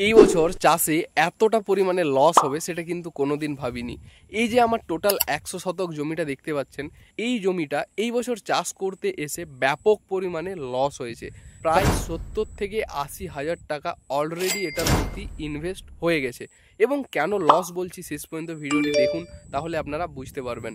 এই বছর চাষে এতটা পরিমাণে লস হবে সেটা কিন্তু কোনোদিন ভাবিনি। এই যে আমার টোটাল 100 শতক জমিটা দেখতে পাচ্ছেন, এই জমিটা এই বছর চাষ করতে এসে ব্যাপক পরিমাণে লস হয়েছে। প্রায় 70 থেকে 80 হাজার টাকা অলরেডি এটার প্রতি ইনভেস্ট হয়ে গেছে। এবং কেন লস বলছি শেষ পর্যন্ত ভিডিওটি দেখুন, তাহলে আপনারা বুঝতে পারবেন।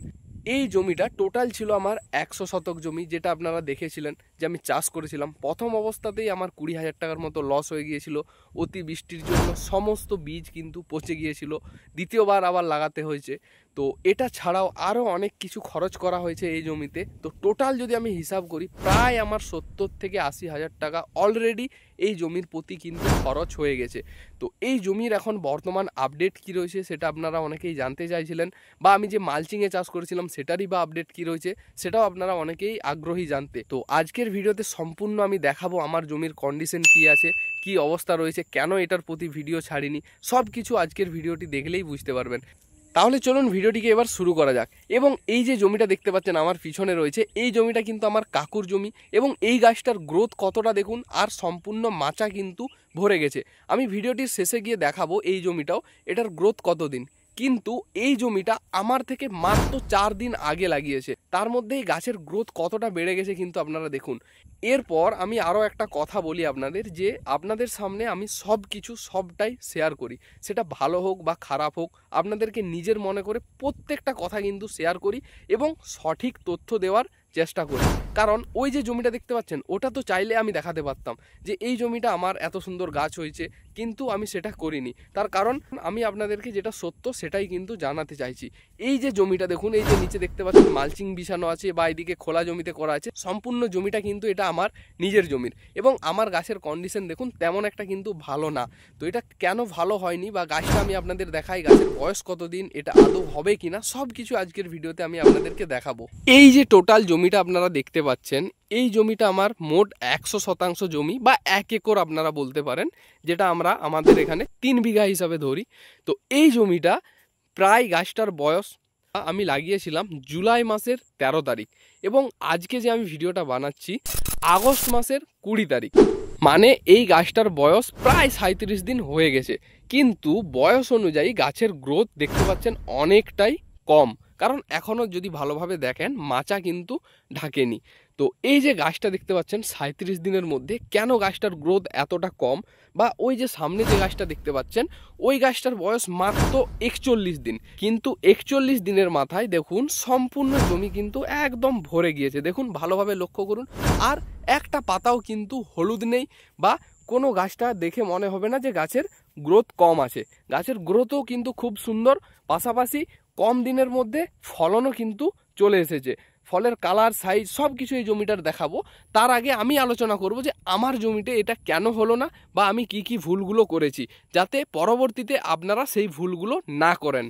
এই জমিটা টোটাল ছিল আমার 100 শতক জমি, যেটা আপনারা দেখেছিলেন যে আমি চাষ করেছিলাম। প্রথম অবস্থাতেই আমার 20 হাজার টাকার মতো লস হয়ে গিয়েছিল। অতি বৃষ্টির জন্য সমস্ত বীজ কিন্তু পচে গিয়েছিল, দ্বিতীয়বার আবার লাগাতে হয়েছে। তো এটা ছাড়াও আরও অনেক কিছু খরচ করা হয়েছে এই জমিতে। তো টোটাল যদি আমি হিসাব করি, প্রায় আমার 70 থেকে 80 হাজার টাকা অলরেডি এই জমির প্রতি কিন্তু খরচ হয়ে গেছে। তো এই জমির এখন বর্তমান আপডেট কী রয়েছে সেটা আপনারা অনেকেই জানতে চাইছিলেন, বা আমি যে মালচিংয়ে চাষ করেছিলাম সেটারই বা আপডেট কী রয়েছে সেটাও আপনারা অনেকেই আগ্রহী জানতে। তো আজকের ভিডিওতে সম্পূর্ণ আমি দেখাবো আমার জমির কন্ডিশন কী আছে, কি অবস্থা রয়েছে, কেন এটার প্রতি ভিডিও ছাড়িনি, সব কিছু আজকের ভিডিওটি দেখলেই বুঝতে পারবেন। তাহলে চলুন ভিডিওটিকে এবার শুরু করা যাক। এবং এই যে জমিটা দেখতে পাচ্ছেন আমার পিছনে রয়েছে, এই জমিটা কিন্তু আমার কাকুর জমি। এবং এই গাছটার গ্রোথ কতটা দেখুন, আর সম্পূর্ণ মাচা কিন্তু ভরে গেছে। আমি ভিডিওটির শেষে গিয়ে দেখাবো এই জমিটাও এটার গ্রোথ কতদিন। কিন্তু এই জমিটা আমার থেকে মাত্র 4 দিন আগে লাগিয়েছে, তার মধ্যেই গাছের গ্রোথ কতটা বেড়ে গেছে কিন্তু আপনারা দেখুন। এরপর আমি আরও একটা কথা বলি আপনাদের, যে আপনাদের সামনে আমি সব কিছু সবটাই শেয়ার করি, সেটা ভালো হোক বা খারাপ হোক, আপনাদেরকে নিজের মনে করে প্রত্যেকটা কথা কিন্তু শেয়ার করি এবং সঠিক তথ্য দেওয়ার চেষ্টা করি। কারণ ওই যে জমিটা দেখতে পাচ্ছেন, ওটা তো চাইলে আমি দেখাতে পারতাম যে এই জমিটা আমার এত সুন্দর গাছ হয়েছে, কিন্তু আমি সেটা করিনি। তার কারণ আমি আপনাদেরকে যেটা সত্য সেটাই কিন্তু জানাতে চাইছি। এই যে জমিটা দেখুন, এই যে নিচে দেখতে পাচ্ছেন মালচিং বিছানো আছে, বা এদিকে খোলা জমিতে করা আছে, সম্পূর্ণ জমিটা কিন্তু এটা আমার নিজের জমির। এবং আমার গাছের কন্ডিশন দেখুন তেমন একটা কিন্তু ভালো না। তো এটা কেন ভালো হয়নি, বা গাছটা আমি আপনাদের দেখাই, গাছের বয়স কতদিন, এটা আদৌ হবে কিনা, সব কিছু আজকের ভিডিওতে আমি আপনাদেরকে দেখাবো। এই যে টোটাল জমিটা আপনারা দেখতে পাচ্ছেন, এই জমিটা আমার মোট 100 শতাংশ জমি, বা 1 একর আপনারা বলতে পারেন, যেটা আমরা আমাদের এখানে 3 বিঘা হিসাবে ধরি। তো এই জমিটা প্রায় গাছটার বয়স আমি লাগিয়েছিলাম জুলাই মাসের 13 তারিখ, এবং আজকে যে আমি ভিডিওটা বানাচ্ছি আগস্ট মাসের 20 তারিখ। মানে এই গাছটার বয়স প্রায় 37 দিন হয়ে গেছে। কিন্তু বয়স অনুযায়ী গাছের গ্রোথ দেখতে পাচ্ছেন অনেকটাই কম, কারণ এখনও যদি ভালোভাবে দেখেন মাচা কিন্তু ঢাকেনি। তো এই যে গাছটা দেখতে পাচ্ছেন 37 দিনের মধ্যে কেন গাছটার গ্রোথ এতটা কম, বা ওই যে সামনে যে গাছটা দেখতে পাচ্ছেন ওই গাছটার বয়স মাত্র 41 দিন, কিন্তু 41 দিনের মাথায় দেখুন সম্পূর্ণ জমি কিন্তু একদম ভরে গিয়েছে। দেখুন ভালোভাবে লক্ষ্য করুন, আর একটা পাতাও কিন্তু হলুদ নেই, বা কোনো গাছটা দেখে মনে হবে না যে গাছের গ্রোথ কম আছে। গাছের গ্রোথও কিন্তু খুব সুন্দর, পাশাপাশি কম দিনের মধ্যে ফলনও কিন্তু চলে এসেছে। ফলের কালার, সাইজ সব কিছু এই জমিটার দেখাবো। তার আগে আমি আলোচনা করব যে আমার জমিতে এটা কেন হলো না, বা আমি কি কি ভুলগুলো করেছি, যাতে পরবর্তীতে আপনারা সেই ভুলগুলো না করেন।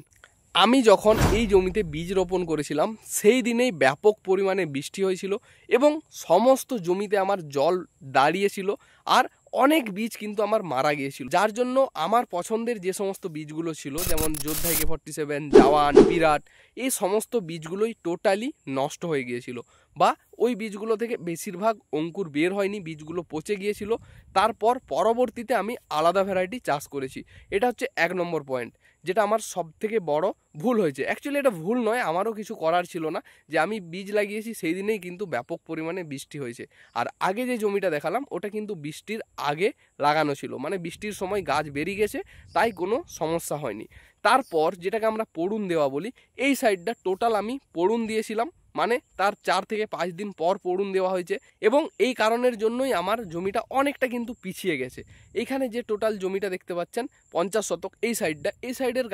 আমি যখন এই জমিতে বীজ রোপণ করেছিলাম সেই দিনেই ব্যাপক পরিমাণে বৃষ্টি হয়েছিল, এবং সমস্ত জমিতে আমার জল দাঁড়িয়েছিল, আর অনেক বীজ কিন্তু আমার মারা গিয়েছিল। যার জন্য আমার পছন্দের যে সমস্ত বীজগুলো ছিল, যেমন যোদ্ধা AK-47, জওয়ান, বিরাট, এই সমস্ত বীজগুলোই টোটালি নষ্ট হয়ে গিয়েছিল, বা ওই বীজগুলো থেকে বেশিরভাগ অঙ্কুর বের হয়নি, বীজগুলো পচে গিয়েছিল। তারপর পরবর্তীতে আমি আলাদা ভ্যারাইটি চাষ করেছি। এটা হচ্ছে 1 নম্বর পয়েন্ট, যেটা আমার সব থেকে বড় ভুল হয়েছে। অ্যাকচুয়ালি এটা ভুল নয়, আমারও কিছু করার ছিল না, যে আমি বীজ লাগিয়েছি সেই দিনেই কিন্তু ব্যাপক পরিমাণে বৃষ্টি হয়েছে। আর আগে যে জমিটা দেখালাম ওটা কিন্তু বৃষ্টির আগে লাগানো ছিল, মানে বৃষ্টির সময় গাছ বেরিয়ে গেছে, তাই কোনো সমস্যা হয়নি। তারপর যেটাকে আমরা পড়ুন দেওয়া বলি, এই সাইডটা টোটাল আমি পড়ুন দিয়েছিলাম, মানে তার 4 থেকে 5 দিন পর পড়ুন দেওয়া হয়েছে, এবং এই কারণের জন্যই আমার জমিটা অনেকটা কিন্তু পিছিয়ে গেছে। এইখানে যে টোটাল জমিটা দেখতে পাচ্ছেন 50 শতক, এই সাইডের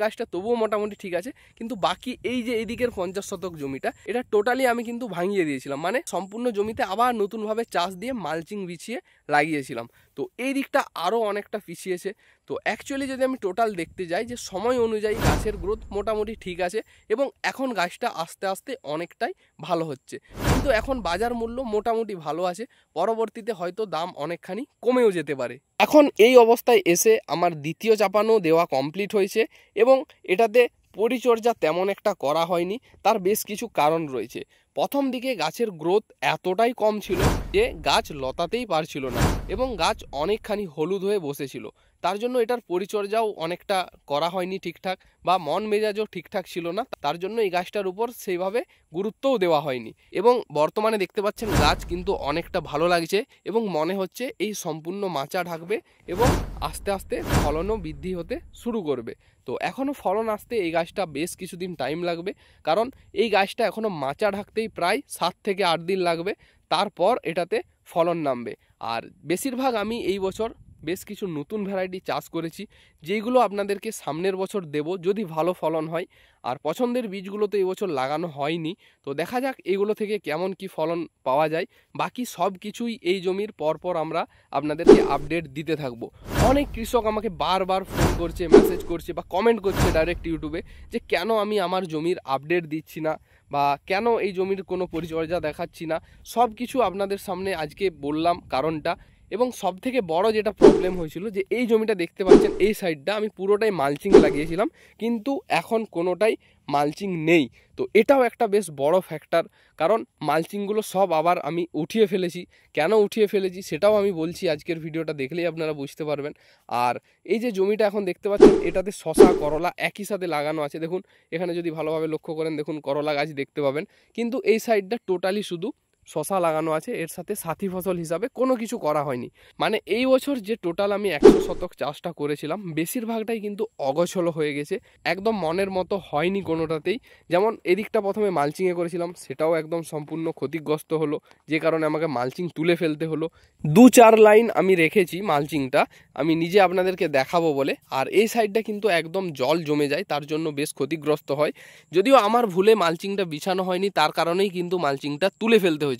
গাছটা তবুও মোটামুটি ঠিক আছে, কিন্তু বাকি এই যে এইদিকের 50 শতক জমিটা, এটা টোটালি আমি কিন্তু ভাঙিয়ে দিয়েছিলাম, মানে সম্পূর্ণ জমিতে আবার নতুনভাবে চাষ দিয়ে মালচিং বিছিয়ে লাগিয়েছিলাম। তো এই দিকটা আরও অনেকটা পিছিয়েছে। তো অ্যাকচুয়ালি যদি আমি টোটাল দেখতে যাই, যে সময় অনুযায়ী গাছের গ্রোথ মোটামুটি ঠিক আছে, এবং এখন গাছটা আস্তে আস্তে অনেকটাই ভালো হচ্ছে। কিন্তু এখন বাজার মূল্য মোটামুটি ভালো আছে, পরবর্তীতে হয়তো দাম অনেকখানি কমেও যেতে পারে। এখন এই অবস্থায় এসে আমার দ্বিতীয় চাপানো দেওয়া কমপ্লিট হয়েছে, এবং এটাতে পরিচর্যা তেমন একটা করা হয়নি। তার বেশ কিছু কারণ রয়েছে। প্রথম দিকে গাছের গ্রোথ এতটাই কম ছিল যে গাছ লতাতেই পারছিল না এবং গাছ অনেকখানি হলুদ হয়ে বসেছিল। তার জন্য এটার পরিচর্যাও অনেকটা করা হয়নি ঠিকঠাক, বা মন মেজাজও ঠিকঠাক ছিল না, তার জন্য এই গাছটার উপর সেইভাবে গুরুত্বও দেওয়া হয়নি। এবং বর্তমানে দেখতে পাচ্ছেন গাছ কিন্তু অনেকটা ভালো লাগছে এবং মনে হচ্ছে এই সম্পূর্ণ মাচা ঢাকবে এবং আস্তে আস্তে ফলনও বৃদ্ধি হতে শুরু করবে। তো এখনও ফলন আসতে এই গাছটা বেশ কিছুদিন টাইম লাগবে, কারণ এই গাছটা এখনও মাচা ঢাকতেই প্রায় 7 থেকে 8 দিন লাগবে, তারপর এটাতে ফলন নামবে। আর বেশিরভাগ আমি এই বছর বেশ কিছু নতুন ভ্যারাইটি চাষ করেছি, যেইগুলো আপনাদেরকে সামনের বছর দেব যদি ভালো ফলন হয়। আর পছন্দের বীজগুলো তো এই বছর লাগানো হয়নি, তো দেখা যাক এগুলো থেকে কেমন কি ফলন পাওয়া যায়। বাকি সব কিছুই এই জমির পরপর আমরা আপনাদেরকে আপডেট দিতে থাকবো। অনেক কৃষক আমাকে বারবার ফোন করছে, মেসেজ করছে বা কমেন্ট করছে ডাইরেক্ট ইউটিউবে যে কেন আমি আমার জমির আপডেট দিচ্ছি না বা কেন এই জমির কোনো পরিচর্যা দেখাচ্ছি না। সব কিছু আপনাদের সামনে আজকে বললাম কারণটা। এবং সব থেকে বড় যেটা প্রবলেম হয়েছিল যে এই জমিটা দেখতে পাচ্ছেন এই সাইডটা আমি পুরোটাই মালচিং লাগিয়েছিলাম, কিন্তু এখন কোনোটাই মালচিং নেই। তো এটাও একটা বেশ বড় ফ্যাক্টর, কারণ মালচিংগুলো সব আবার আমি উঠিয়ে ফেলেছি। কেন উঠিয়ে ফেলেছি সেটাও আমি বলছি, আজকের ভিডিওটা দেখলেই আপনারা বুঝতে পারবেন। আর এই যে জমিটা এখন দেখতে পাচ্ছেন এটাতে শশা করলা একই সাথে লাগানো আছে। দেখুন এখানে যদি ভালোভাবে লক্ষ্য করেন, দেখুন করলা গাছ দেখতে পাবেন, কিন্তু এই সাইডটা টোটালি শুধু শশা লাগানো আছে, এর সাথে সাথী ফসল হিসাবে কোনো কিছু করা হয়নি। মানে এই বছর যে টোটাল আমি 100 শতক চাষটা করেছিলাম বেশিরভাগটাই কিন্তু অগোছলো হয়ে গেছে, একদম মনের মতো হয়নি কোনোটাতেই। যেমন এদিকটা প্রথমে মালচিংয়ে করেছিলাম, সেটাও একদম সম্পূর্ণ ক্ষতিগ্রস্ত হলো, যে কারণে আমাকে মালচিং তুলে ফেলতে হলো। 2-4 লাইন আমি রেখেছি মালচিংটা, আমি নিজে আপনাদেরকে দেখাবো বলে। আর এই সাইডটা কিন্তু একদম জল জমে যায়, তার জন্য বেশ ক্ষতিগ্রস্ত হয়। যদিও আমার ভুলে মালচিংটা বিছানো হয়নি, তার কারণেই কিন্তু মালচিংটা তুলে ফেলতে হয়েছে।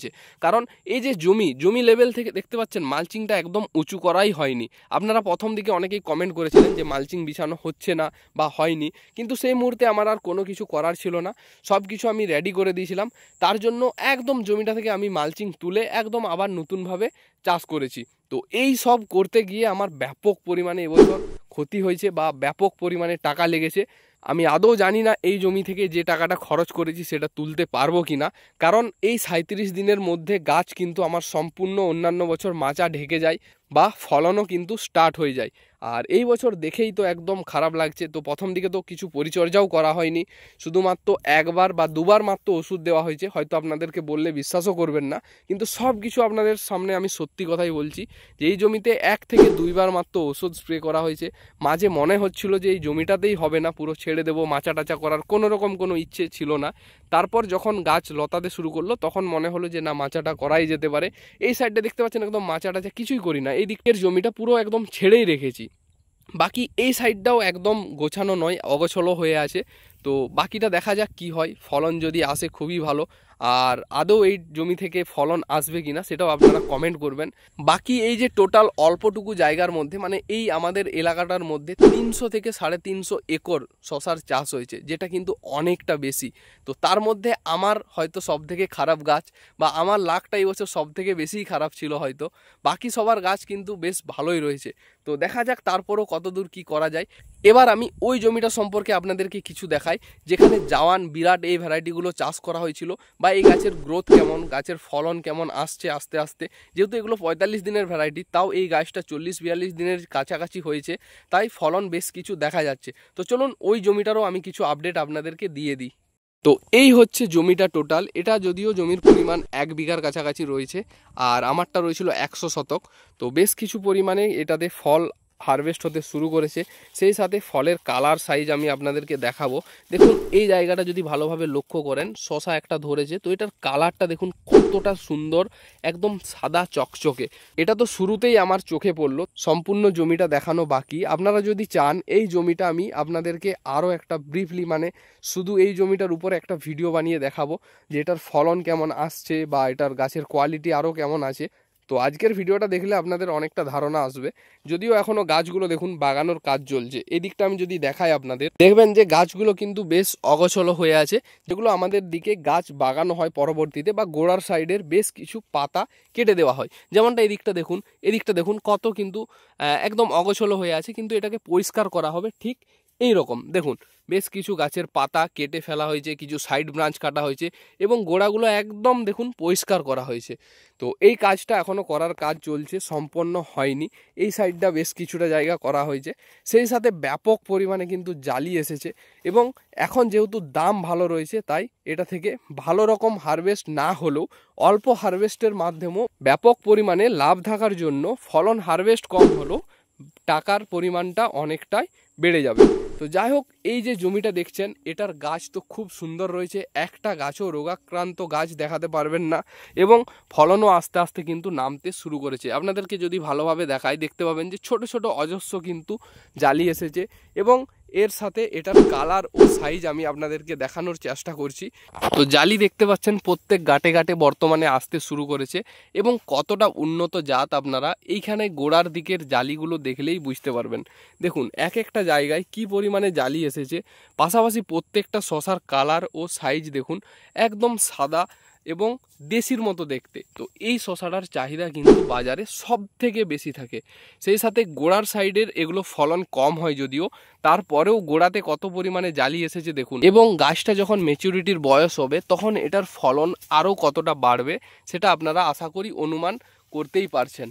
কারণ এই যে জমি লেভেল থেকে দেখতে পাচ্ছেন মালচিংটা একদম উঁচু করাই হয়নি। আপনারা প্রথম দিকে অনেকেই কমেন্ট করেছিলেন যে মালচিং বিছানো হচ্ছে না বা হয়নি, কিন্তু সেই মুহূর্তে আমার আর কোনো কিছু করার ছিল না, সব কিছু আমি রেডি করে দিয়েছিলাম। তার জন্য একদম জমিটা থেকে আমি মালচিং তুলে একদম আবার নতুনভাবে চাষ করেছি। তো এই সব করতে গিয়ে আমার ব্যাপক পরিমাণে এবছর ক্ষতি হয়েছে বা ব্যাপক পরিমাণে টাকা লেগেছে। আমি আদৌ জানি না এই জমি থেকে যে টাকাটা খরচ করেছি সেটা তুলতে পারবো কি না, কারণ এই 37 দিনের মধ্যে গাছ কিন্তু আমার সম্পূর্ণ অন্যান্য বছর মাচা ঢেকে যায় বা ফলনও কিন্তু স্টার্ট হয়ে যায়। আর এই বছর দেখেই তো একদম খারাপ লাগছে। তো প্রথম দিকে তো কিছু পরিচর্যাও করা হয়নি, শুধুমাত্র 1বার বা 2বার মাত্র ওষুধ দেওয়া হয়েছে। হয়তো আপনাদেরকে বললে বিশ্বাসও করবেন না, কিন্তু সব কিছু আপনাদের সামনে আমি সত্যি কথাই বলছি যে এই জমিতে 1 থেকে 2বার মাত্র ওষুধ স্প্রে করা হয়েছে। মাঝে মনে হচ্ছিল যে এই জমিটাতেই হবে না, পুরো ছেড়ে দেবো, মাচা টাচা করার কোনো রকম কোনো ইচ্ছে ছিল না। তারপর যখন গাছ লতাতে শুরু করলো তখন মনে হলো যে না, মাচাটা করাই যেতে পারে। এই সাইডটা দেখতে পাচ্ছেন একদম মাচা টাচা কিছুই করি না, এই দিকের জমিটা পুরো একদম ছেড়েই রেখেছি। বাকি এই সাইডটাও একদম গোছানো নয়, অগোছলো হয়ে আছে। তো বাকিটা দেখা যাক কি হয়, ফলন যদি আসে খুবই ভালো। আর আদৌ এই জমি থেকে ফলন আসবে কিনা সেটাও আপনারা কমেন্ট করবেন। বাকি এই যে টোটাল অল্পটুকু জায়গার মধ্যে, মানে এই আমাদের এলাকাটার মধ্যে 300 থেকে 350 একর শশার চাষ হয়েছে, যেটা কিন্তু অনেকটা বেশি। তো তার মধ্যে আমার হয়তো সব থেকে খারাপ গাছ, বা আমার লাকটা এই বছর সব থেকে বেশিই খারাপ ছিল হয়তো। বাকি সবার গাছ কিন্তু বেশ ভালোই রয়েছে। তো দেখা যাক তারপরও কতদূর কি করা যায়। এবার আমি ওই জমিটা সম্পর্কে আপনাদেরকে কিছু দেখাই, যেখানে জওয়ান বিরাট এই ভ্যারাইটিগুলো চাষ করা হয়েছিল, বা এই গাছের গ্রোথ কেমন, গাছের ফলন কেমন আসছে আস্তে আস্তে। যেহেতু এগুলো 45 দিনের ভ্যারাইটি, তাও এই গাছটা 40-42 দিনের কাছাকাছি হয়েছে, তাই ফলন বেশ কিছু দেখা যাচ্ছে। তো চলুন ওই জমিটারও আমি কিছু আপডেট আপনাদেরকে দিয়ে দিই। তো এই হচ্ছে জমিটা টোটাল। এটা যদিও জমির পরিমাণ 1 বিঘার কাছাকাছি রয়েছে, আর আমারটা রয়েছিল 100 শতক। তো বেশ কিছু পরিমাণে এটাতে ফল হারভেস্ট হতে শুরু করেছে। সেই সাথে ফলের কালার সাইজ আমি আপনাদেরকে দেখাবো। দেখুন এই জায়গাটা যদি ভালোভাবে লক্ষ্য করেন, শশা একটা ধরেছে, তো এটার কালারটা দেখুন কতটা সুন্দর, একদম সাদা চকচকে। এটা তো শুরুতেই আমার চোখে পড়লো, সম্পূর্ণ জমিটা দেখানো বাকি। আপনারা যদি চান এই জমিটা আমি আপনাদেরকে আরও একটা ব্রিফলি, মানে শুধু এই জমিটার উপরে একটা ভিডিও বানিয়ে দেখাবো যে এটার ফলন কেমন আসছে বা এটার গাছের কোয়ালিটি আরও কেমন আছে। তো আজকের ভিডিওটা দেখলে আপনাদের অনেকটা ধারণা আসবে। যদিও এখনও গাছগুলো দেখুন বাগানোর কাজ চলছে। এদিকটা আমি যদি দেখাই আপনাদের, দেখবেন যে গাছগুলো কিন্তু বেশ অগোছলো হয়ে আছে, যেগুলো আমাদের দিকে গাছ বাগানো হয় পরবর্তীতে, বা গোড়ার সাইডের বেশ কিছু পাতা কেটে দেওয়া হয়। যেমনটা এদিকটা দেখুন কত কিন্তু একদম অগোছলো হয়ে আছে, কিন্তু এটাকে পরিষ্কার করা হবে ঠিক এই রকম দেখুন বেশ কিছু গাছের পাতা কেটে ফেলা হয়েছে, কিছু সাইড ব্রাঞ্চ কাটা হয়েছে এবং গোড়াগুলো একদম দেখুন পরিষ্কার করা হয়েছে। তো এই কাজটা এখনও করার কাজ চলছে, সম্পন্ন হয়নি। এই সাইডটা বেশ কিছুটা জায়গা করা হয়েছে, সেই সাথে ব্যাপক পরিমাণে কিন্তু জালি এসেছে এবং এখন যেহেতু দাম ভালো রয়েছে তাই এটা থেকে ভালো রকম হারভেস্ট না হলেও অল্প হারভেস্টের মাধ্যমেও ব্যাপক পরিমাণে লাভ থাকার জন্য ফলন হারভেস্ট কম হলেও টাকার পরিমাণটা অনেকটাই বেড়ে যাবে। তো যাই হোক, এই যে জমিটা দেখছেন এটার গাছ তো খুব সুন্দর রয়েছে, একটা গাছও রোগাক্রান্ত গাছ দেখাতে পারবেন না এবং ফলনও আস্তে আস্তে কিন্তু নামতে শুরু করেছে। আপনাদেরকে যদি ভালোভাবে দেখায় দেখতে পাবেন যে ছোট ছোট অজস্র কিন্তু জালি এসেছে এবং এর সাথে এটার কালার ও সাইজ আমি আপনাদেরকে দেখানোর চেষ্টা করছি। তো জালি দেখতে পাচ্ছেন প্রত্যেক গাঁটে গাঁটে বর্তমানে আসতে শুরু করেছে এবং কতটা উন্নত জাত আপনারা এইখানে গোড়ার দিকের জালিগুলো দেখলেই বুঝতে পারবেন। দেখুন এক একটা জায়গায় কি পরিমাণে জালি এসেছে, পাশাপাশি প্রত্যেকটা শশার কালার ও সাইজ দেখুন একদম সাদা এবং দেশির মতো দেখতে। তো এই শশাটার চাহিদা কিন্তু বাজারে সব থেকে বেশি থাকে। সেই সাথে গোড়ার সাইডের এগুলো ফলন কম হয় যদিও, তারপরেও গোড়াতে কত পরিমাণে জালি এসেছে দেখুন এবং গাছটা যখন ম্যাচুরিটির বয়স হবে তখন এটার ফলন আরও কতটা বাড়বে সেটা আপনারা আশা করি অনুমান করতেই পারছেন।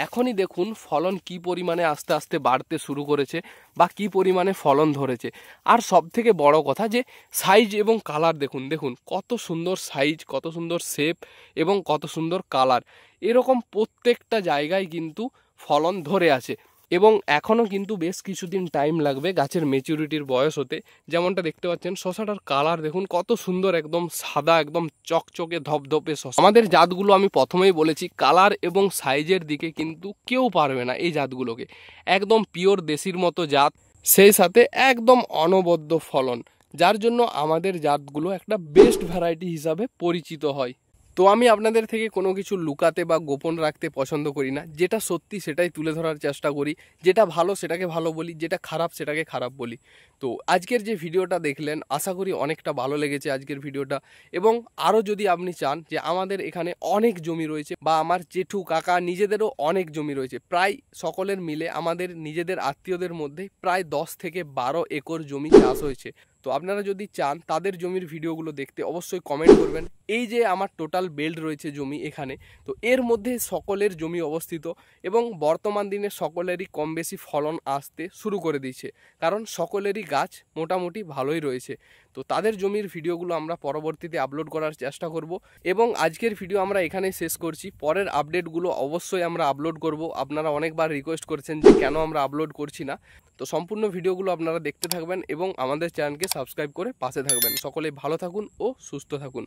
এখনই দেখুন ফলন কি পরিমাণে আস্তে আস্তে বাড়তে শুরু করেছে বা কি পরিমাণে ফলন ধরেছে। আর সব থেকে বড় কথা যে সাইজ এবং কালার দেখুন, দেখুন কত সুন্দর সাইজ, কত সুন্দর শেপ এবং কত সুন্দর কালার। এরকম প্রত্যেকটা জায়গায় কিন্তু ফলন ধরে আছে এবং এখনও কিন্তু বেশ কিছুদিন টাইম লাগবে গাছের ম্যাচুরিটির বয়স হতে। যেমনটা দেখতে পাচ্ছেন শশাটার কালার দেখুন কত সুন্দর, একদম সাদা, একদম চকচকে ধপধপে শশা। আমাদের জাতগুলো আমি প্রথমেই বলেছি কালার এবং সাইজের দিকে কিন্তু কেউ পারবে না এই জাতগুলোকে, একদম পিওর দেশির মতো জাত, সেই সাথে একদম অনবদ্য ফলন, যার জন্য আমাদের জাতগুলো একটা বেস্ট ভ্যারাইটি হিসাবে পরিচিত হয়। তো আমি আপনাদের থেকে কোনো কিছু লুকাতে বা গোপন রাখতে পছন্দ করি না, যেটা সত্যি সেটাই তুলে ধরার চেষ্টা করি, যেটা ভালো সেটাকে ভালো বলি, যেটা খারাপ সেটাকে খারাপ বলি। তো আজকের যে ভিডিওটা দেখলেন আশা করি অনেকটা ভালো লেগেছে আজকের ভিডিওটা। এবং আরও যদি আপনি চান যে আমাদের এখানে অনেক জমি রয়েছে বা আমার জেঠু কাকা নিজেদেরও অনেক জমি রয়েছে, প্রায় সকলের মিলে আমাদের নিজেদের আত্মীয়দের মধ্যে প্রায় 10 থেকে 12 একর জমি চাষ হয়েছে। তো আপনারা যদি চান তাদের জমির ভিডিওগুলো দেখতে অবশ্যই কমেন্ট করবেন। এই যে আমার টোটাল বেল্ট রয়েছে জমি এখানে, তো এর মধ্যে সকলের জমি অবস্থিত এবং বর্তমান দিনে সকলেরই কম বেশি ফলন আসতে শুরু করে দিয়েছে, কারণ সকলেরই গাছ মোটামুটি ভালোই রয়েছে। তো তাদের জমির ভিডিওগুলো আমরা পরবর্তীতে আপলোড করার চেষ্টা করব এবং আজকের ভিডিও আমরা এখানেই শেষ করছি। পরের আপডেটগুলো অবশ্যই আমরা আপলোড করব। আপনারা অনেকবার রিকোয়েস্ট করেছেন যে কেন আমরা আপলোড করছি না। তো সম্পূর্ণ ভিডিওগুলো আপনারা দেখতে থাকবেন এবং আমাদের চ্যানেলকে সাবস্ক্রাইব করে পাশে থাকবেন। সকলে ভালো থাকুন ও সুস্থ থাকুন।